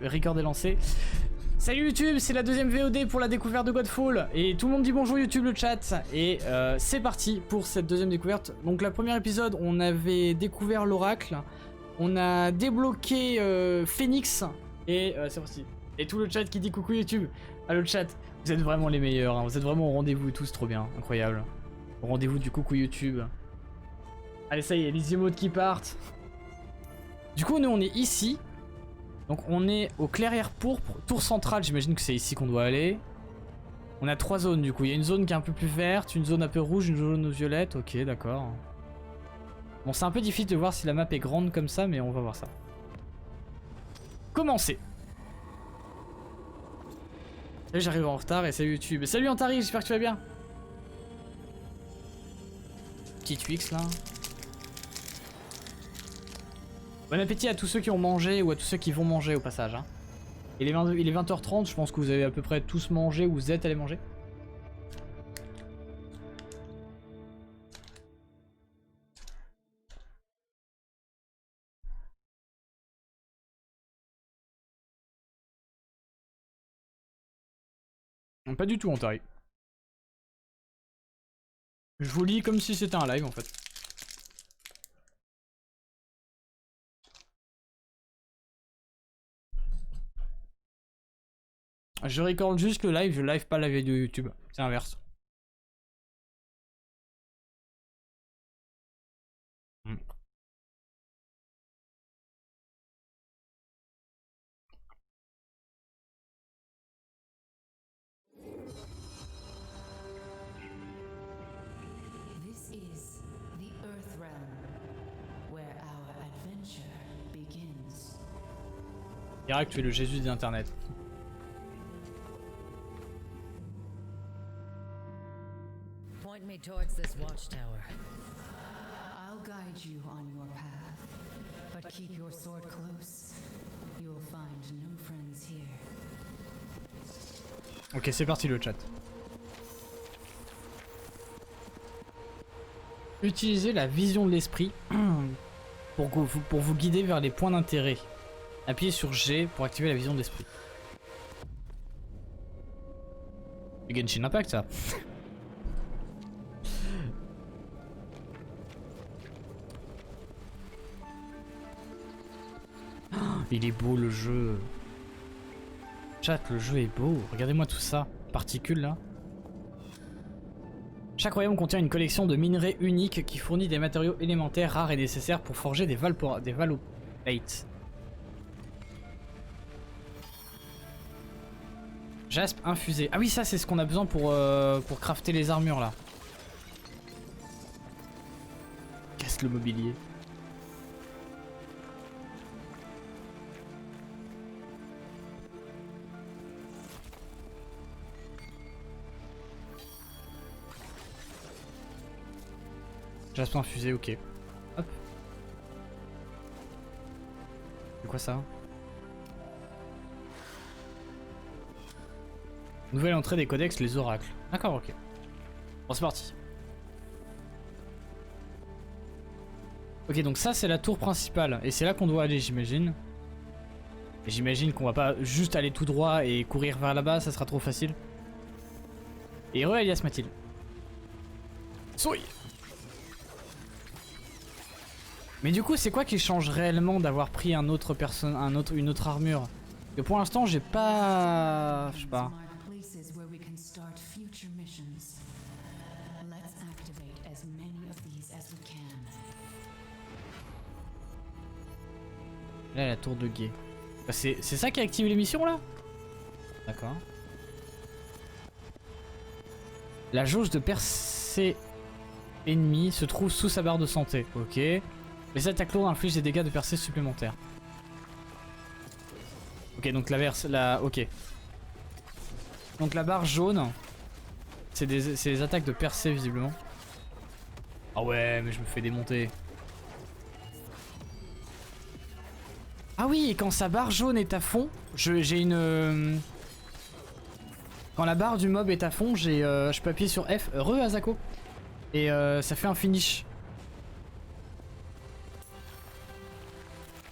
Record est lancé. Salut YouTube, c'est la deuxième VOD pour la découverte de Godfall. Et tout le monde dit bonjour YouTube, le chat. Et c'est parti pour cette deuxième découverte. Donc la première épisode, on avait découvert l'oracle. On a débloqué Phoenix. Et c'est parti. Et tout le chat qui dit coucou YouTube. Ah le chat, vous êtes vraiment les meilleurs. Hein. Vous êtes vraiment au rendez-vous tous, trop bien. Incroyable. Au rendez-vous du coucou YouTube. Allez, ça y est, les emotes qui partent. Du coup, nous on est ici. Donc on est au clairière pourpre, tour centrale, j'imagine que c'est ici qu'on doit aller. On a 3 zones du coup, il y a une zone qui est un peu plus verte, une zone un peu rouge, une zone violette, ok d'accord. Bon c'est un peu difficile de voir si la map est grande comme ça, mais on va voir ça. Commencez. Salut, j'arrive en retard et salut YouTube. Salut Antari, j'espère que tu vas bien. Petit Twix là. Bon appétit à tous ceux qui ont mangé ou à tous ceux qui vont manger au passage. Hein. Il est 20h30, je pense que vous avez à peu près tous mangé ou vous êtes allés manger. Pas du tout Antari. Je vous lis comme si c'était un live en fait. Je recorde juste le live, je live pas la vidéo YouTube. C'est inverse. This is the Earth Realm, where our adventure begins. Irak, tu es le Jésus des internets. Point me towards this watchtower. I'll guide you on your path, but keep your sword close. You'll find no friends here. Ok, c'est parti le chat. Utilisez la vision de l'esprit pour vous guider vers les points d'intérêt. Appuyez sur G pour activer la vision de l'esprit. C'est Genshin Impact ça. Il est beau le jeu. Chat, le jeu est beau. Regardez-moi tout ça. Particules là. Chaque royaume contient une collection de minerais uniques qui fournit des matériaux élémentaires rares et nécessaires pour forger des valoplates. Jaspe infusé. Ah oui, ça c'est ce qu'on a besoin pour crafter les armures là. Casse le mobilier. Jaspe infusé, ok. Hop. C'est quoi ça? Nouvelle entrée des codex, les oracles. D'accord, ok. Bon, c'est parti. Ok, donc ça c'est la tour principale. Et c'est là qu'on doit aller, j'imagine. Et j'imagine qu'on va pas juste aller tout droit et courir vers là-bas, ça sera trop facile. Et Elias Mathilde. Soy. Mais du coup, c'est quoi qui change réellement d'avoir pris une autre armure? Et pour l'instant, j'ai pas... Je sais pas. Là, la tour de guet. Bah, c'est ça qui active l'émission là? D'accord. La jauge de percée ennemie se trouve sous sa barre de santé. Ok. Les attaques lourdes infligent des dégâts de percée supplémentaires. Ok, donc ok. Donc la barre jaune, c'est des attaques de percée visiblement. Ah ouais, mais je me fais démonter. Ah oui, et quand sa barre jaune est à fond, j'ai une... Quand la barre du mob est à fond, je peux appuyer sur F, Azako. Et ça fait un finish.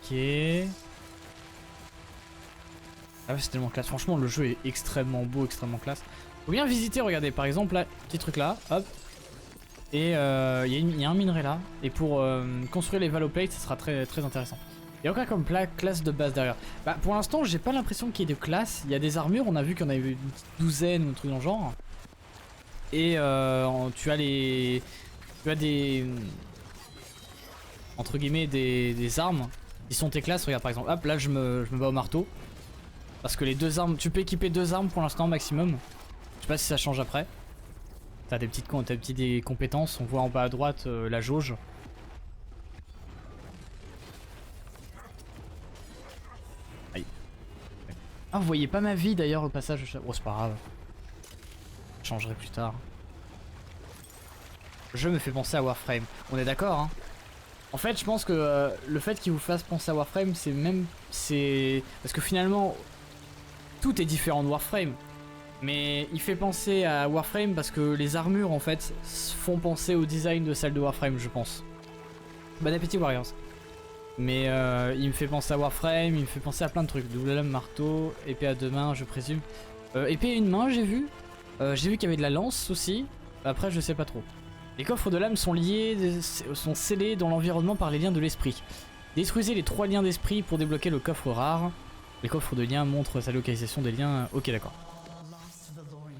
Ok. Ah ouais, c'est tellement classe. Franchement, le jeu est extrêmement beau, extrêmement classe. Faut bien visiter, regardez, par exemple, là, petit truc là, hop. Et il y a un minerai là. Et pour construire les Valoplates, ça sera très, très intéressant. Il y a aucun comme classe de base derrière. Bah, pour l'instant, j'ai pas l'impression qu'il y ait de classe. Il y a des armures, on a vu qu'il y en avait une petite douzaine ou un truc dans le genre. Et tu as des... Entre guillemets, des armes qui sont tes classes. Regarde, par exemple, hop, là, je me bats au marteau. Parce que les deux armes, tu peux équiper 2 armes pour l'instant maximum. Je sais pas si ça change après. T'as des petites compétences, on voit en bas à droite la jauge. Aïe. Ah, vous voyez pas ma vie d'ailleurs au passage. Oh, c'est pas grave. Je changerai plus tard. Le jeu me fait penser à Warframe. On est d'accord, hein? En fait, je pense que le fait qu'il vous fasse penser à Warframe, c'est parce que finalement, tout est différent de Warframe. Mais il fait penser à Warframe parce que les armures en fait font penser au design de celle de Warframe, je pense. Bon appétit Warriors. Mais il me fait penser à Warframe, il me fait penser à plein de trucs. Double lame, marteau, épée à 2 mains, je présume. Épée à 1 main, j'ai vu. J'ai vu qu'il y avait de la lance aussi. Après, je sais pas trop. Les coffres de l'âme sont scellés dans l'environnement par les liens de l'esprit. Détruisez les 3 liens d'esprit pour débloquer le coffre rare. Les coffres de liens montrent sa localisation des liens. Ok, d'accord.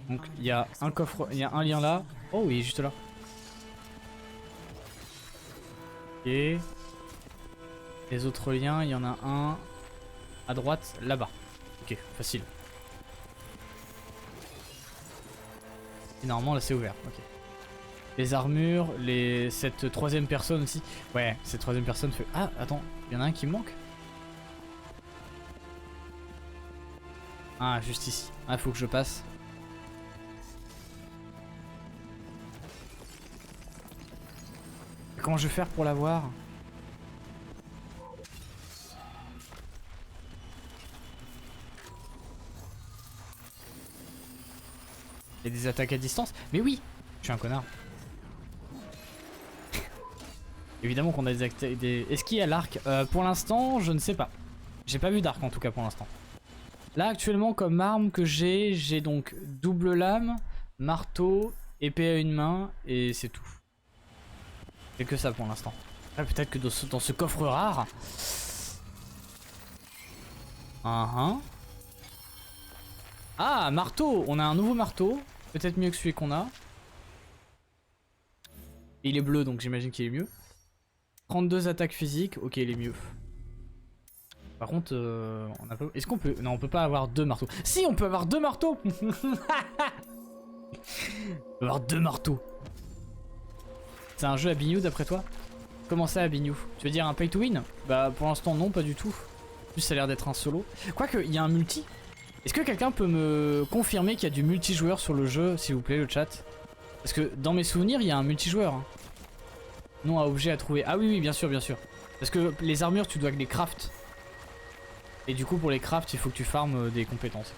Donc il y a un coffre, il y a un lien là. Oh oui, juste là. Et les autres liens, il y en a un à droite là-bas. Ok, facile. Et normalement là c'est ouvert. Ok. Les armures, cette troisième personne aussi. Ouais, cette troisième personne fait. Ah attends, il y en a un qui me manque. Ah juste ici. Ah faut que je passe. Comment je vais faire pour l'avoir? Il y a des attaques à distance? Mais oui! Je suis un connard. Évidemment qu'on a des... Est-ce qu'il y a l'arc? Pour l'instant, je ne sais pas. J'ai pas vu d'arc en tout cas pour l'instant. Là actuellement comme arme que j'ai donc double lame, marteau, épée à 1 main et c'est tout. C'est que ça pour l'instant. Peut-être que dans ce coffre rare. Ah, marteau. On a un nouveau marteau. Peut-être mieux que celui qu'on a. Et il est bleu donc j'imagine qu'il est mieux. 32 attaques physiques. Ok, il est mieux. Par contre, on a pas... Est-ce qu'on peut... Non, on peut pas avoir 2 marteaux. Si, on peut avoir 2 marteaux. On peut avoir 2 marteaux. C'est un jeu à bignou d'après toi? Comment ça à bignou? Tu veux dire un pay to win? Bah pour l'instant non, pas du tout. En plus ça a l'air d'être un solo. Quoique, il y a un multi. Est-ce que quelqu'un peut me confirmer qu'il y a du multijoueur sur le jeu, s'il vous plaît, le chat? Parce que dans mes souvenirs, il y a un multijoueur. Hein. Non à objet à trouver. Ah oui, oui, bien sûr, bien sûr. Parce que les armures, tu dois les craft. Et du coup, pour les craft, il faut que tu farmes des compétences.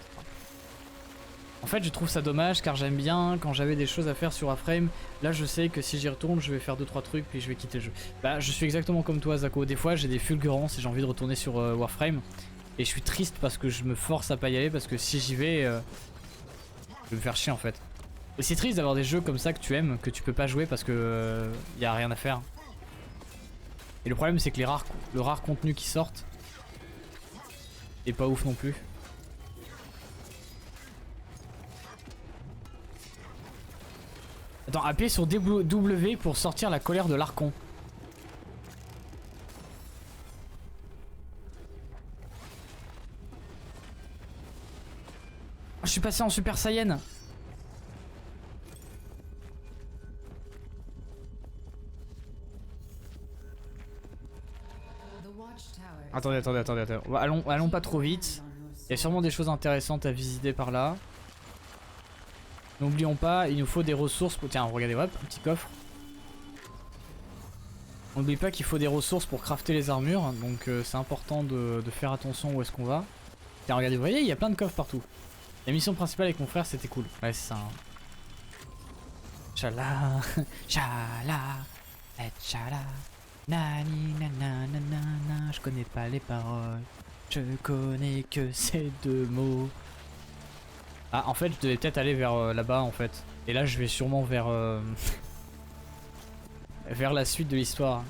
En fait, je trouve ça dommage car j'aime bien quand j'avais des choses à faire sur Warframe. Là, je sais que si j'y retourne, je vais faire 2-3 trucs puis je vais quitter le jeu. Bah, je suis exactement comme toi, Zako. Des fois, j'ai des fulgurances et j'ai envie de retourner sur Warframe. Et je suis triste parce que je me force à pas y aller parce que si j'y vais, je vais me faire chier en fait. Et c'est triste d'avoir des jeux comme ça que tu aimes, que tu peux pas jouer parce que y a rien à faire. Et le problème, c'est que le rare contenu qui sortent est pas ouf non plus. Attends, appuyez sur W pour sortir la colère de l'Archon. Je suis passé en Super Saiyan. Attendez. Allons pas trop vite. Il y a sûrement des choses intéressantes à visiter par là. N'oublions pas, il nous faut des ressources pour... Tiens, regardez, hop, un petit coffre. N'oublie pas qu'il faut des ressources pour crafter les armures. Donc c'est important de faire attention où est-ce qu'on va. Tiens, regardez, vous voyez, il y a plein de coffres partout. La mission principale avec mon frère, c'était cool. Ouais, c'est ça. Hein. Chala, chala, et chala, nani, nanana, je connais pas les paroles. Je connais que ces deux mots. Ah, en fait, je devais peut-être aller vers là-bas, en fait. Et là, je vais sûrement vers... vers la suite de l'histoire.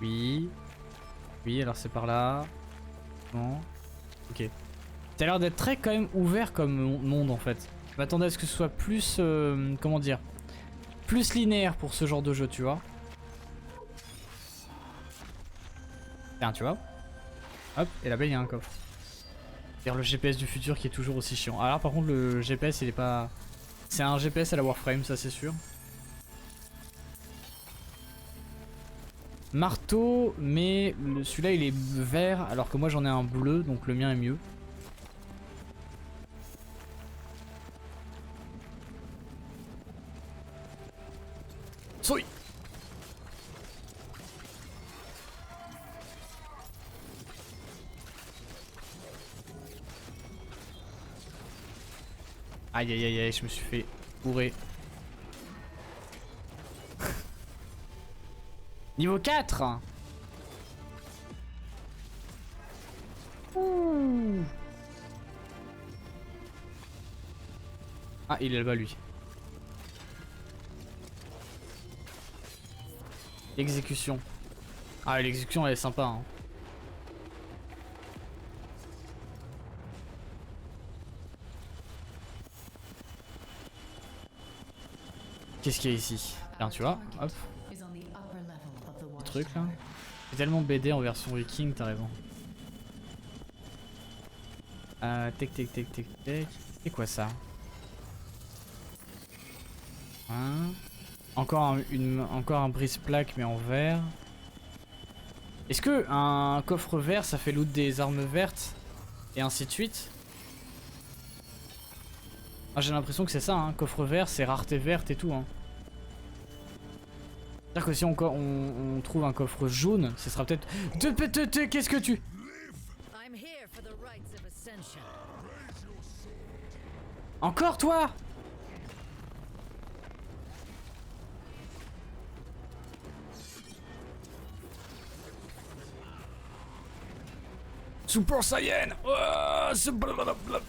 Oui. Oui, alors c'est par là. Non. Ok. Ça a l'air d'être très quand même ouvert comme monde, en fait. Je m'attendais à ce que ce soit plus... comment dire, plus linéaire pour ce genre de jeu, tu vois. Tiens, tu vois. Hop, et là-bas il y a un coffre. C'est le GPS du futur qui est toujours aussi chiant. Alors par contre le GPS il est pas... C'est un GPS à la Warframe, ça c'est sûr. Marteau, mais celui-là il est vert alors que moi j'en ai un bleu, donc le mien est mieux. Souille. Aïe aïe aïe aïe, je me suis fait bourrer. Niveau 4. Ouh. Ah, il est là-bas lui. Exécution. Ah, l'exécution elle est sympa hein. Qu'est-ce qu'il y a ici? Tiens, tu vois, hop. Le truc là. C'est tellement BD en version viking, t'as raison. Tac tac tac tac tac. C'est quoi ça? Hein? Encore un brise-plaque mais en vert. Est-ce que un coffre vert ça fait loot des armes vertes? Et ainsi de suite? Ah, j'ai l'impression que c'est ça, hein. Coffre vert c'est rareté verte et tout hein. C'est-à-dire que si on trouve un coffre jaune, ce sera peut-être... Qu'est-ce que tu... I'm here for the rites of ascension. Encore toi? Super Saiyan. Oh, c'est blablabla.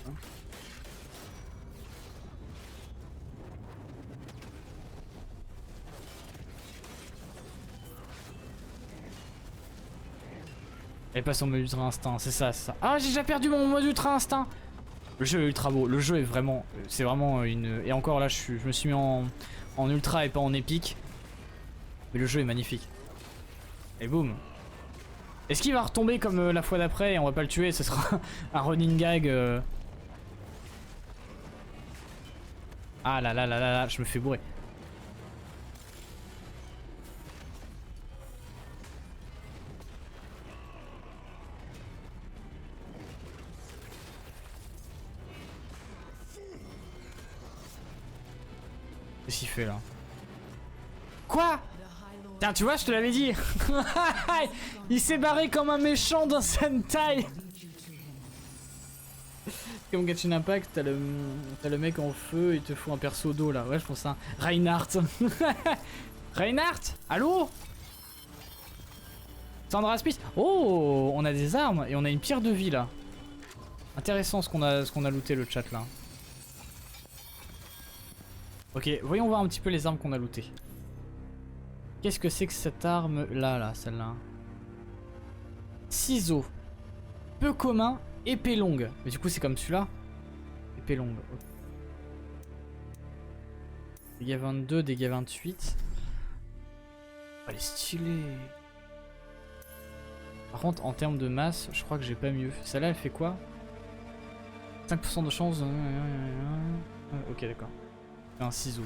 Elle passe en mode ultra instinct, c'est ça, c'est ça. Ah, j'ai déjà perdu mon mode ultra instinct. Le jeu est ultra beau, le jeu est vraiment... C'est vraiment une... Et encore là, je me suis mis en ultra et pas en épique. Mais le jeu est magnifique. Et boum. Est-ce qu'il va retomber comme la fois d'après et on va pas le tuer? Ce sera un running gag. Ah là là là là là, je me fais bourrer. Qu'est-ce qu'il fait là? Quoi? Tiens, tu vois, je te l'avais dit. Il s'est barré comme un méchant dans Sentai. Comme Genshin Impact, t'as le mec en feu, il te fout un perso d'eau là. Ouais, je pense ça. Reinhardt. Reinhardt? Allô? Sandra Smith. Oh, on a des armes et on a une pierre de vie là. Intéressant ce qu'on a looté le chat là. Ok, voyons voir un petit peu les armes qu'on a lootées. Qu'est-ce que c'est que cette arme là, celle-là? Ciseaux. Peu commun, épée longue. Mais du coup c'est comme celui-là. Épée longue. Okay. Dégâts 22, dégâts 28. Oh, elle est stylée. Par contre en termes de masse, je crois que j'ai pas mieux. Celle-là elle fait quoi? 5% de chance. Ok d'accord. Un ciseau.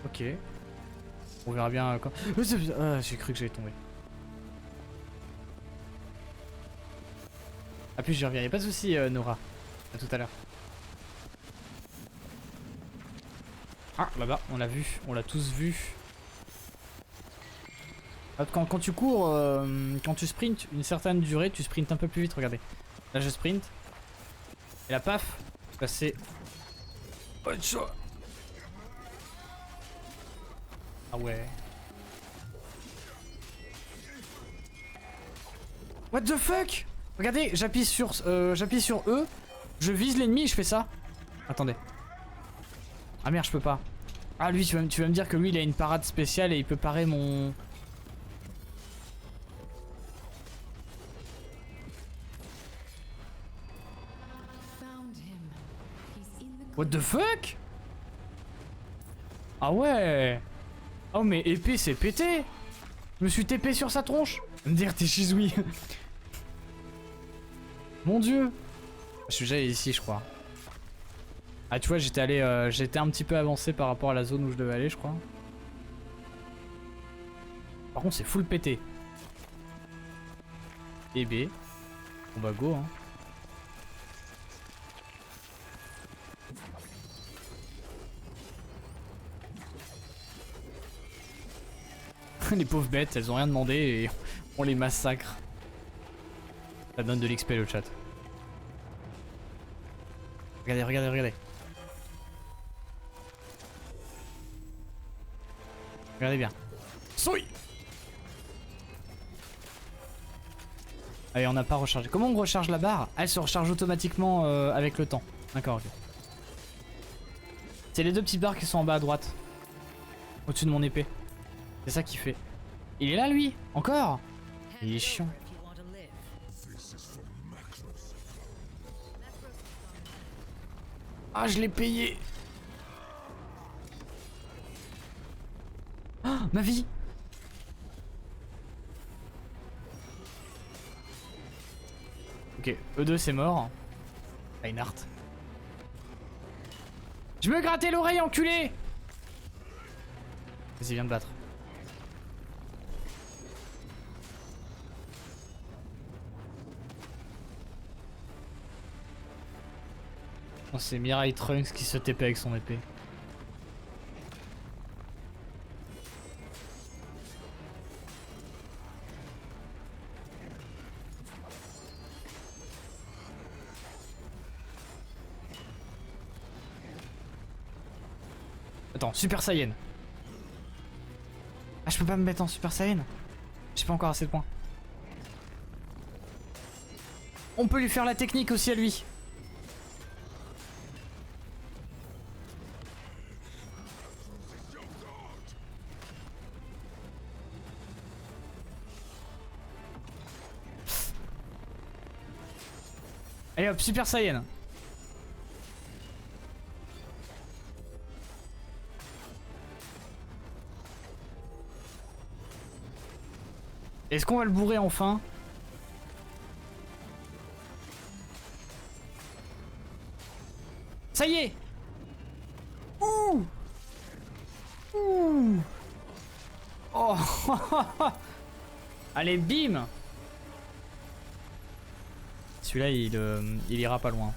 Ok. On verra bien quand... Ah, j'ai cru que j'allais tomber. Ah puis j'y reviens, y'a pas de soucis Nora. À tout à l'heure. Ah là-bas, on l'a vu, on l'a tous vu. Quand tu cours, quand tu sprints une certaine durée, tu sprints un peu plus vite, regardez. Là je sprint. Et là paf, Passer. Oh, chaud. Ah ouais. What the fuck? Regardez, j'appuie sur E, je vise l'ennemi et je fais ça. Attendez. Ah merde, je peux pas. Ah lui, tu vas me dire que lui il a une parade spéciale et il peut parer mon... Found him. He's in the What the fuck? Ah ouais. Oh mais épée c'est pété. Je me suis TP sur sa tronche. Me dire t'es Shizui. Mon dieu. Je suis déjà allé ici je crois. Ah tu vois j'étais un petit peu avancé par rapport à la zone où je devais aller je crois. Par contre c'est full pété. Et B. On va go hein. Les pauvres bêtes, elles ont rien demandé et on les massacre. Ça donne de l'XP le chat. Regardez, regardez, regardez. Regardez bien. Souille. Allez, on n'a pas rechargé. Comment on recharge la barre? Elle se recharge automatiquement avec le temps. D'accord, ok. C'est les deux petites barres qui sont en bas à droite. Au-dessus de mon épée. C'est ça qu'il fait. Il est là lui? Encore? Il est chiant. If you want to live. Ah je l'ai payé. Ah ma vie. Ok, E2 c'est mort. Reinhardt. Je me grattais l'oreille enculé. Vas-y viens de battre. Oh, c'est Mirai Trunks qui se TP avec son épée. Attends, Super Saiyan. Ah, je peux pas me mettre en Super Saiyan. J'ai pas encore assez de points. On peut lui faire la technique aussi à lui. Allez hop, Super Saiyan. Est-ce qu'on va le bourrer enfin? Ça y est. Ouh. Ouh. Oh. Allez, bim. Celui-là, il ira pas loin.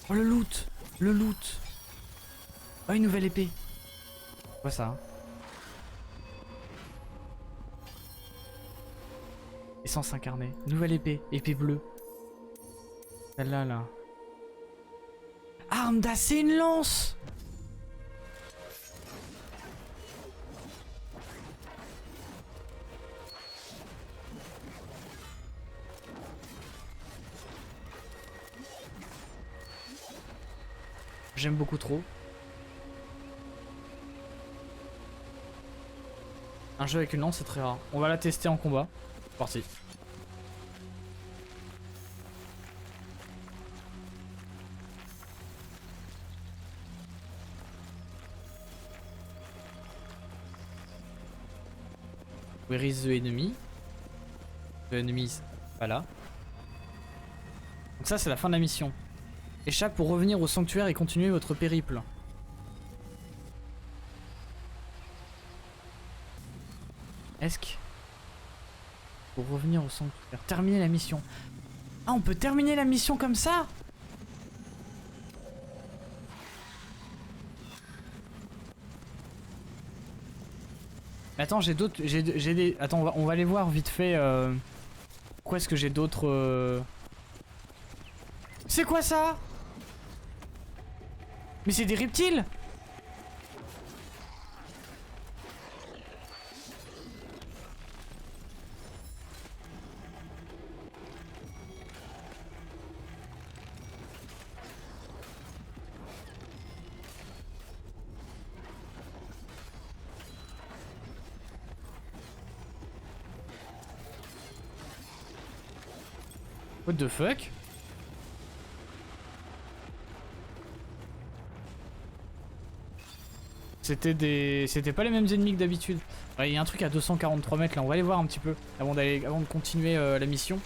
Oh, le loot. Le loot. Oh, une nouvelle épée. Quoi ça hein? Essence incarnée. Nouvelle épée. Épée bleue. Celle-là, là. Arme d'acier, une lance. J'aime beaucoup trop. Un jeu avec une lance c'est très rare. On va la tester en combat. C'est parti. Where is the enemy? The enemy is pas là. Donc ça c'est la fin de la mission. Échappe pour revenir au sanctuaire et continuer votre périple. Est-ce que... Pour revenir au sanctuaire. Terminer la mission. Ah, on peut terminer la mission comme ça? Attends, j'ai d'autres... J'ai des... Attends, on va aller voir vite fait... Pourquoi est-ce que j'ai d'autres... C'est quoi ça? Mais c'est des reptiles! What the fuck? C'était pas les mêmes ennemis que d'habitude. Ouais, il y a un truc à 243 mètres là, on va aller voir un petit peu avant de continuer la mission.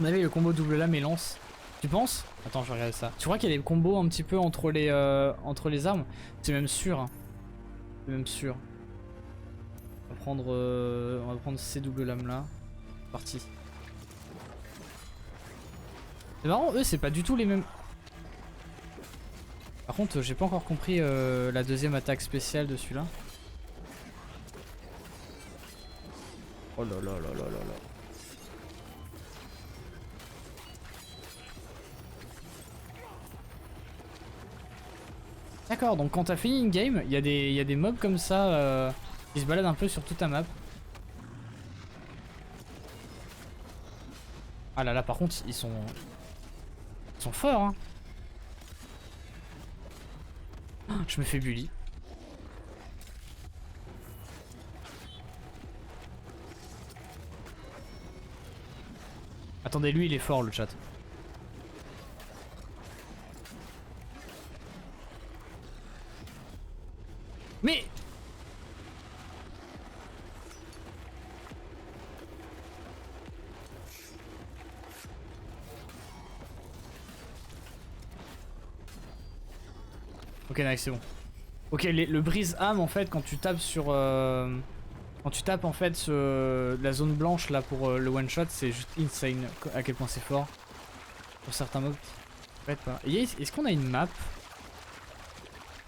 On avait le combo double lame et lance. Tu penses? Attends, je vais regarder ça. Tu crois qu'il y a des combos un petit peu entre les armes? C'est même sûr. Hein. C'est même sûr. On va prendre ces doubles lames là. Parti. C'est marrant, eux c'est pas du tout les mêmes. Par contre j'ai pas encore compris la deuxième attaque spéciale de celui-là. Oh là là là là là là. D'accord, donc quand t'as fini une game, il y a des mobs comme ça qui se baladent un peu sur toute ta map. Ah là là, par contre ils sont forts hein. Oh, je me fais bully. Attendez, lui il est fort le chat. Mais ok, nice, c'est bon. Ok, le brise-âme en fait, quand tu tapes sur. Quand tu tapes en fait la zone blanche là pour le one shot, c'est juste insane à quel point c'est fort. Pour certains mobs. En fait, pas. Est-ce qu'on a une map?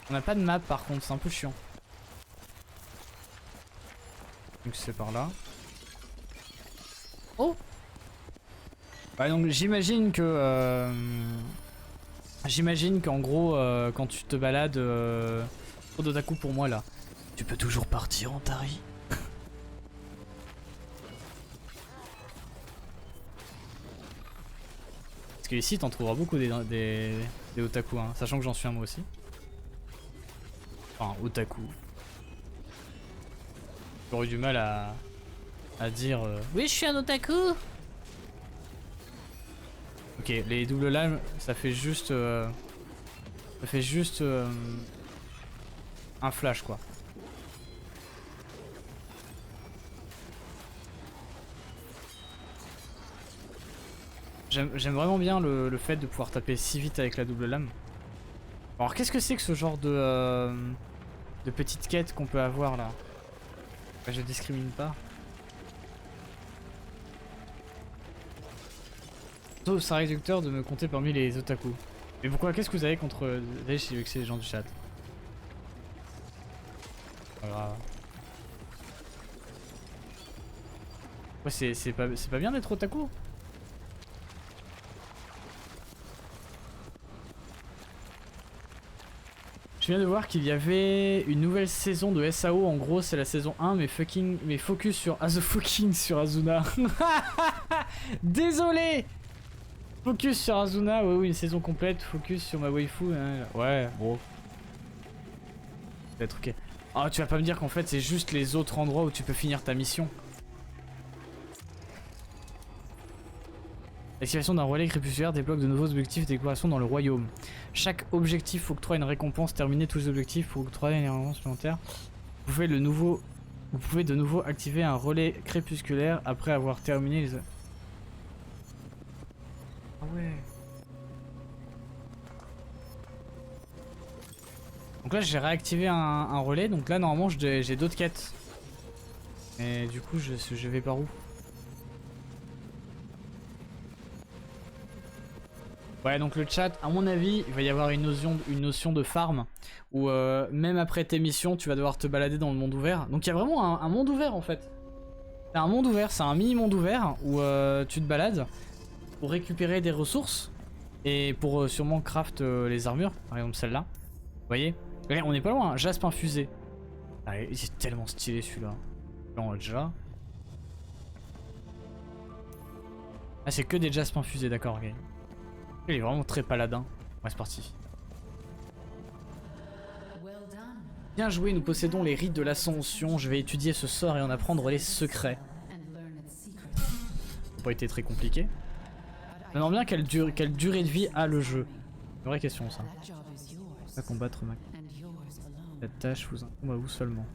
On n'a pas de map par contre, c'est un peu chiant. Donc c'est par là. Oh! Ouais, donc j'imagine que. J'imagine qu'en gros, quand tu te balades, trop d'otaku pour moi là. Tu peux toujours partir en tari. Parce que ici, t'en trouveras beaucoup des otaku, hein, sachant que j'en suis un moi aussi. Enfin, otaku. J'aurais eu du mal à dire oui, je suis un otaku. Ok, les doubles lames, ça fait juste un flash quoi. J'aime vraiment bien le fait de pouvoir taper si vite avec la double lame. Alors qu'est-ce que c'est que ce genre de petites quêtes qu'on peut avoir là? Je discrimine pas. C'est un réducteur de me compter parmi les otaku. Mais pourquoi? Qu'est-ce que vous avez contre Daesh avec ces gens du chat? Pas grave. Ouais, c'est pas bien d'être otaku? Je viens de voir qu'il y avait une nouvelle saison de SAO, en gros c'est la saison 1 mais focus sur sur Azuna. Désolé. Focus sur Azuna, ouais, oui, une saison complète, focus sur ma waifu, hein. Ouais, bon. Peut-être ok. Ah, tu vas pas me dire qu'en fait c'est juste les autres endroits où tu peux finir ta mission. L'activation d'un relais crépusculaire débloque de nouveaux objectifs d'exploration dans le royaume. Chaque objectif octroie une récompense. Terminer tous les objectifs pour octroyer une récompense supplémentaire. Vous pouvez de nouveau activer un relais crépusculaire après avoir terminé les... Ah ouais. Donc là j'ai réactivé un relais, donc là normalement j'ai d'autres quêtes. Et du coup je vais par où? Ouais, donc le chat, à mon avis, il va y avoir une notion de farm où même après tes missions, tu vas devoir te balader dans le monde ouvert. Donc il y a vraiment un monde ouvert en fait. C'est un monde ouvert, c'est un mini monde ouvert où tu te balades pour récupérer des ressources Et pour sûrement craft les armures, par exemple celle-là. Vous voyez? Ouais, on n'est pas loin, hein. Jaspe infusé. Ah, il est tellement stylé celui-là. Là on l'a déjà. Ah c'est que des jaspes infusés, d'accord, ok. Il est vraiment très paladin. Ouais, c'est parti. Well done. Bien joué, nous possédons les rites de l'ascension. Je vais étudier ce sort et en apprendre les secrets. And learn its secrets. Ça n'a pas été très compliqué. Je me demande bien quelle durée de vie a le jeu. Une vraie question ça. That job is yours. Pas combattre ma And yours alone. la tâche vous incombe à vous seulement.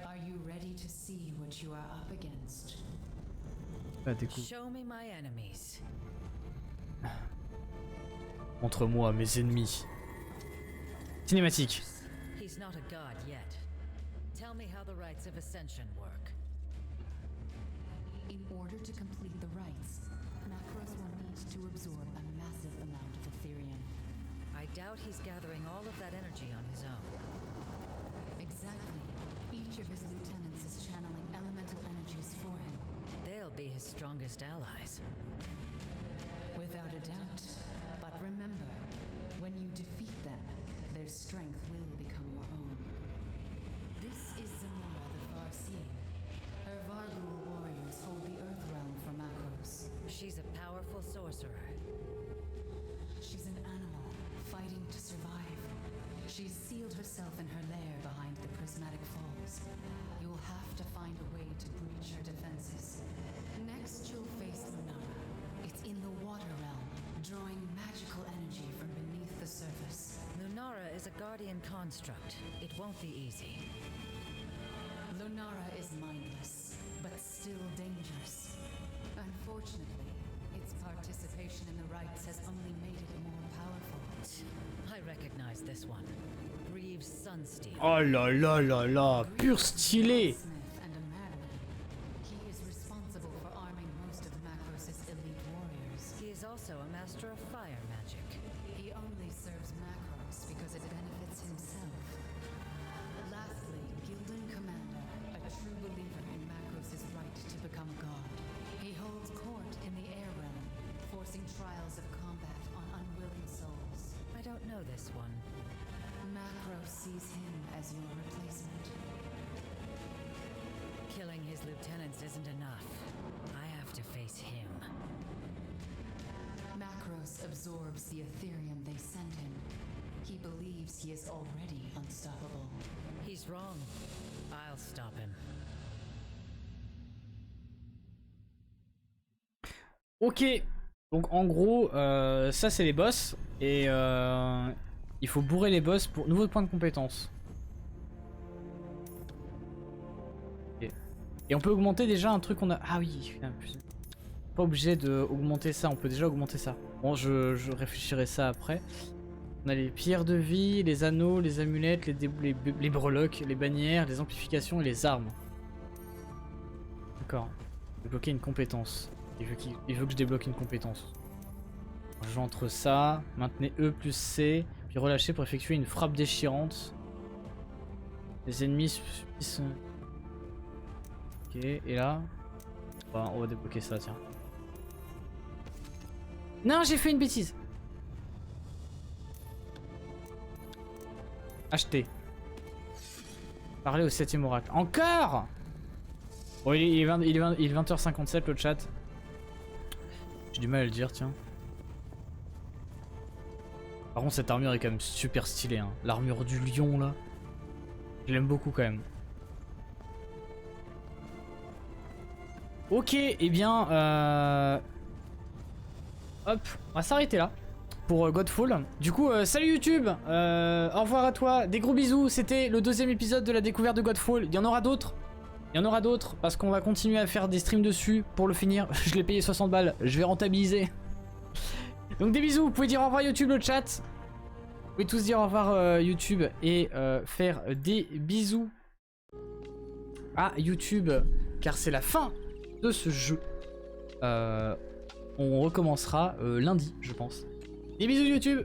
Are you ready to see what you are up against? Pas découvrir. Show me my enemies. Montre-moi mes ennemis. Cinématique. He's not a god yet. Tell me how the rites of ascension work. In order to complete the rites, Macros will need to absorb a massive amount of Ethereum. I doubt he's gathering all of that energy on his own. Exactly. Each of his lieutenants is channeling elemental energies for him. They'll be his strongest allies. Without a doubt. But remember, when you defeat them, their strength will become your own. This is Zamora the Farseeing. Her Vargul warriors hold the Earth realm for Macros. She's a powerful sorcerer. She's an animal, fighting to survive. She's sealed herself in her lair behind the Prismatic Falls. You'll have to find a way to breach her defenses. Next, you'll face Lunara. It's in the water realm, drawing magical energy from beneath the surface. Lunara is a guardian construct. It won't be easy. Lunara is mindless, but still dangerous. Unfortunately, its participation in the rites has only made it more powerful. I recognize this one. Reeves Sunsteel. Oh là là là là, pur stylé. Smith and a madman. He is responsible for arming most of Macros' elite warriors. He is also a master of fire magic. He only serves Macros because it benefits himself. Lastly, Gildan Commander, a true believer in Macros' right to become god. He holds court in the air realm, forcing trials of combat on unwilling souls. I don't know this one. Macros sees him as your replacement. Killing his lieutenants isn't enough. I have to face him. Macros absorbs the Ethereum they send him. He believes he is already unstoppable. He's wrong. I'll stop him. Ok. Donc en gros, ça c'est les boss. Et il faut bourrer les boss pour nouveau point de compétence. Ok. Et on peut augmenter déjà un truc qu'on a... Ah oui, putain, pas obligé d'augmenter ça, on peut déjà augmenter ça. Bon, je réfléchirai ça après. On a les pierres de vie, les anneaux, les amulettes, les breloques, les bannières, les amplifications et les armes. D'accord. Débloquer une compétence. Il veut que je débloque une compétence. Je joue entre ça, maintenez E plus C, puis relâcher pour effectuer une frappe déchirante. Les ennemis subissent... Ok, et là... Bon, on va débloquer ça, tiens. Non, j'ai fait une bêtise. Acheter. Parler au 7ème oracle. Encore. Bon, il est 20h57 le chat. J'ai du mal à le dire, tiens. Par contre, cette armure est quand même super stylée. Hein. L'armure du lion, là. Je l'aime beaucoup, quand même. Ok, eh bien... Hop, on va s'arrêter là. Pour Godfall. Du coup, salut YouTube. Au revoir à toi. Des gros bisous. C'était le 2e épisode de la découverte de Godfall. Il y en aura d'autres. Il y en aura d'autres parce qu'on va continuer à faire des streams dessus pour le finir. Je l'ai payé 60 balles. Je vais rentabiliser. Donc des bisous. Vous pouvez dire au revoir YouTube, le chat. Vous pouvez tous dire au revoir YouTube et faire des bisous à YouTube car c'est la fin de ce jeu. On recommencera lundi, je pense. Des bisous YouTube.